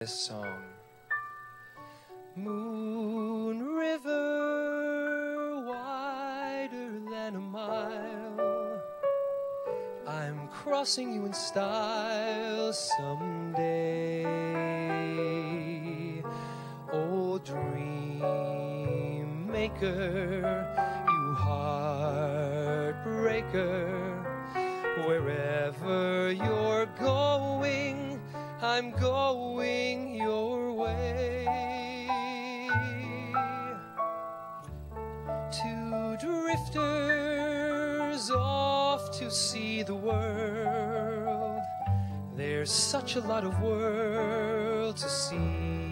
this song. Moon River, wider than a mile, I'm crossing you in style someday. Oh, dream maker, you heartbreaker, wherever you're going, I'm going your way. Two drifters off to see the world. There's such a lot of world to see.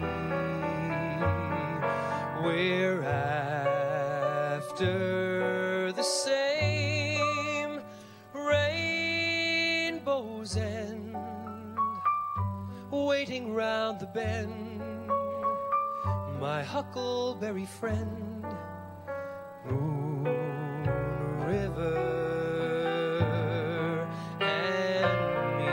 We're after the same rainbow's end, waiting round the bend, my huckleberry friend, Moon River and me.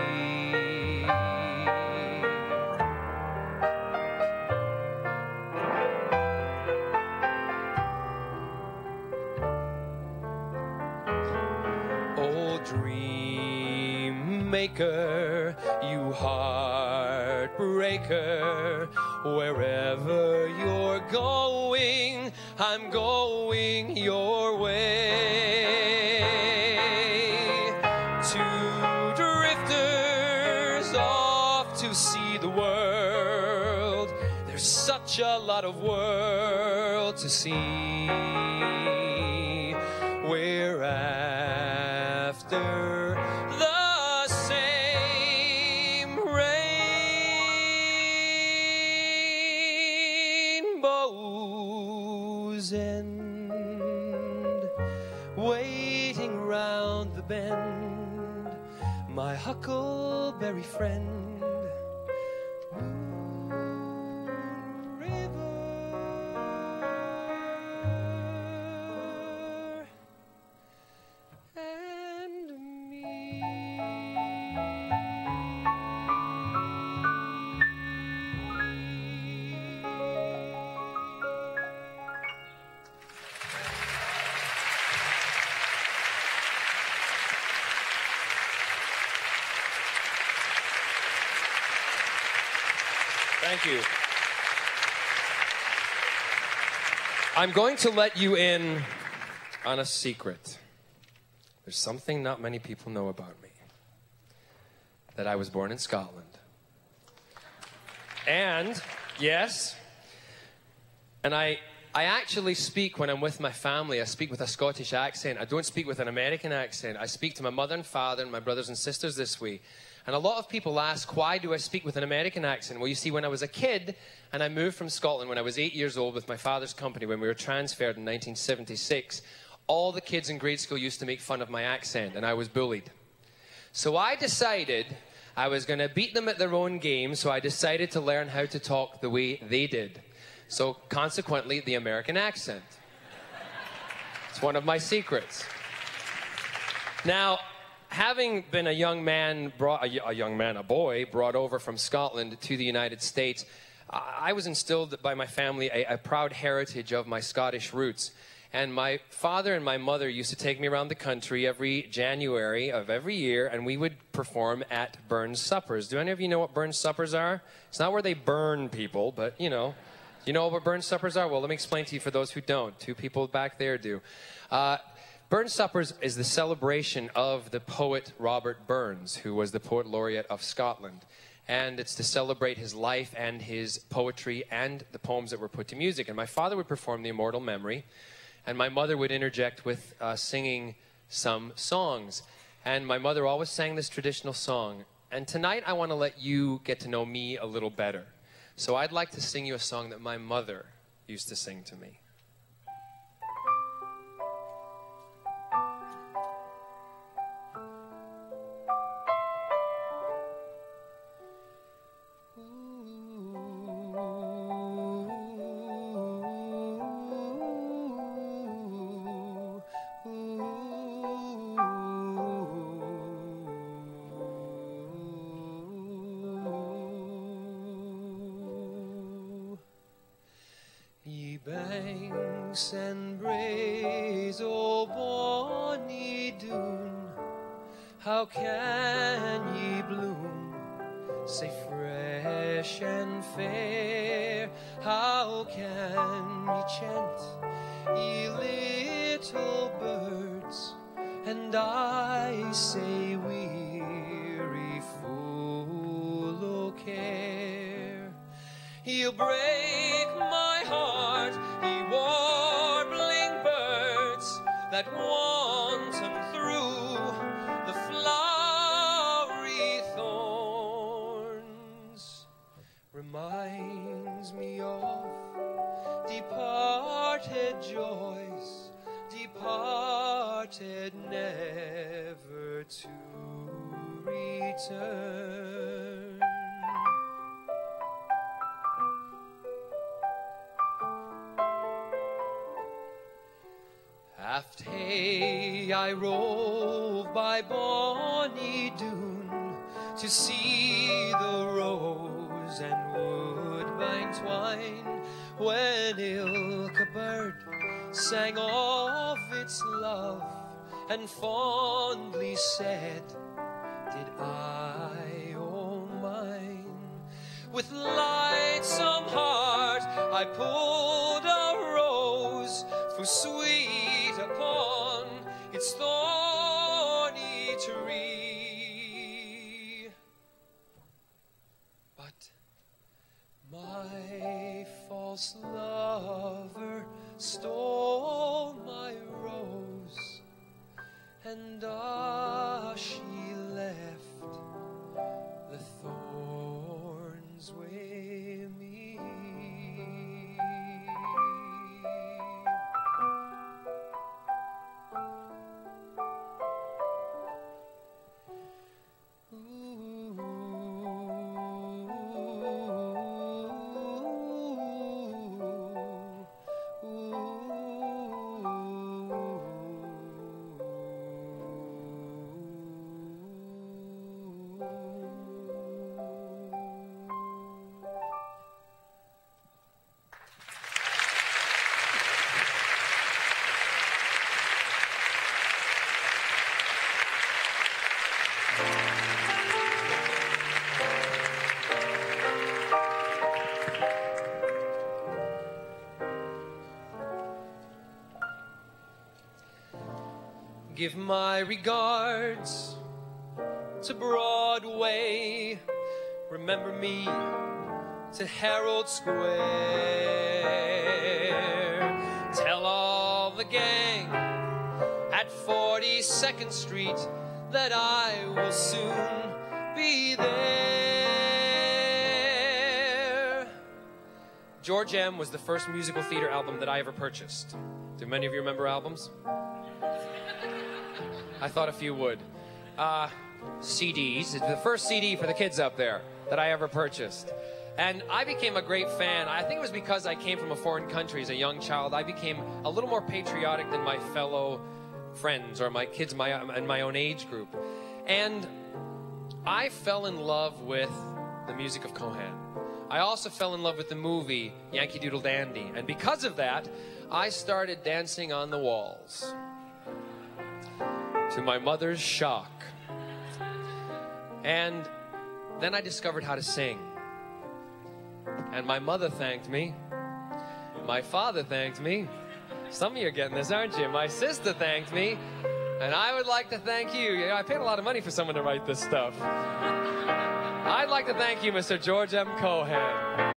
Oh, dream maker, you heartbreaker, wherever you're going, I'm going your way. Two drifters off to see the world. There's such a lot of world to see. We're after the same rainbow's end, waiting round the bend, my huckleberry friend, Moon River and me. Thank you. I'm going to let you in on a secret. There's something not many people know about me. That I was born in Scotland. And, yes, and I actually speak, when I'm with my family, I speak with a Scottish accent. I don't speak with an American accent. I speak to my mother and father and my brothers and sisters this way. And a lot of people ask, why do I speak with an American accent? Well, you see, when I was a kid, and I moved from Scotland when I was 8 years old with my father's company, when we were transferred in 1976, all the kids in grade school used to make fun of my accent, and I was bullied. So I decided I was going to beat them at their own game, so I decided to learn how to talk the way they did. So, consequently, the American accent. It's one of my secrets. Now, having been a young man, a boy, brought over from Scotland to the United States, I was instilled by my family a proud heritage of my Scottish roots. And my father and my mother used to take me around the country every January of every year, and we would perform at Burns suppers. Do any of you know what Burns suppers are? It's not where they burn people, but, you know. You know what Burns suppers are? Well, let me explain to you for those who don't. Two people back there do. Burns Suppers is the celebration of the poet Robert Burns, who was the poet laureate of Scotland. And it's to celebrate his life and his poetry and the poems that were put to music. And my father would perform the Immortal Memory, and my mother would interject with singing some songs. And my mother always sang this traditional song. And tonight I want to let you get to know me a little better. So I'd like to sing you a song that my mother used to sing to me. banks and braes, oh bonny Doon, how can ye bloom sae fresh and fair? How can ye chant, ye little birds, and I say weary, full o' care? Ye'll break my heart, ye warbling birds that wanton through the flowery thorns. Reminds me of departed joys, departed never to return. Aft hey I rove by bonny Doon to see the rose and woodbine twine, when ilk a bird sang of its love and fondly said, did I, oh mine. With lightsome heart I pulled a rose, for sweet upon its thorny tree. But my false lover stole my rose, and she left the thorns with me. Give my regards to Broadway. Remember me to Herald Square. Tell all the gang at 42nd Street that I will soon be there. George M. was the first musical theater album that I ever purchased. Do many of you remember albums? I thought a few would. CDs. It's the first CD for the kids up there that I ever purchased. And I became a great fan. I think it was because I came from a foreign country as a young child. I became a little more patriotic than my fellow friends or my kids in my own age group. And I fell in love with the music of Cohan. I also fell in love with the movie Yankee Doodle Dandy. And because of that, I started dancing on the walls, to my mother's shock. And then I discovered how to sing. And my mother thanked me. My father thanked me. Some of you are getting this, aren't you? My sister thanked me. And I would like to thank you. I paid a lot of money for someone to write this stuff. I'd like to thank you, Mr. George M. Cohan.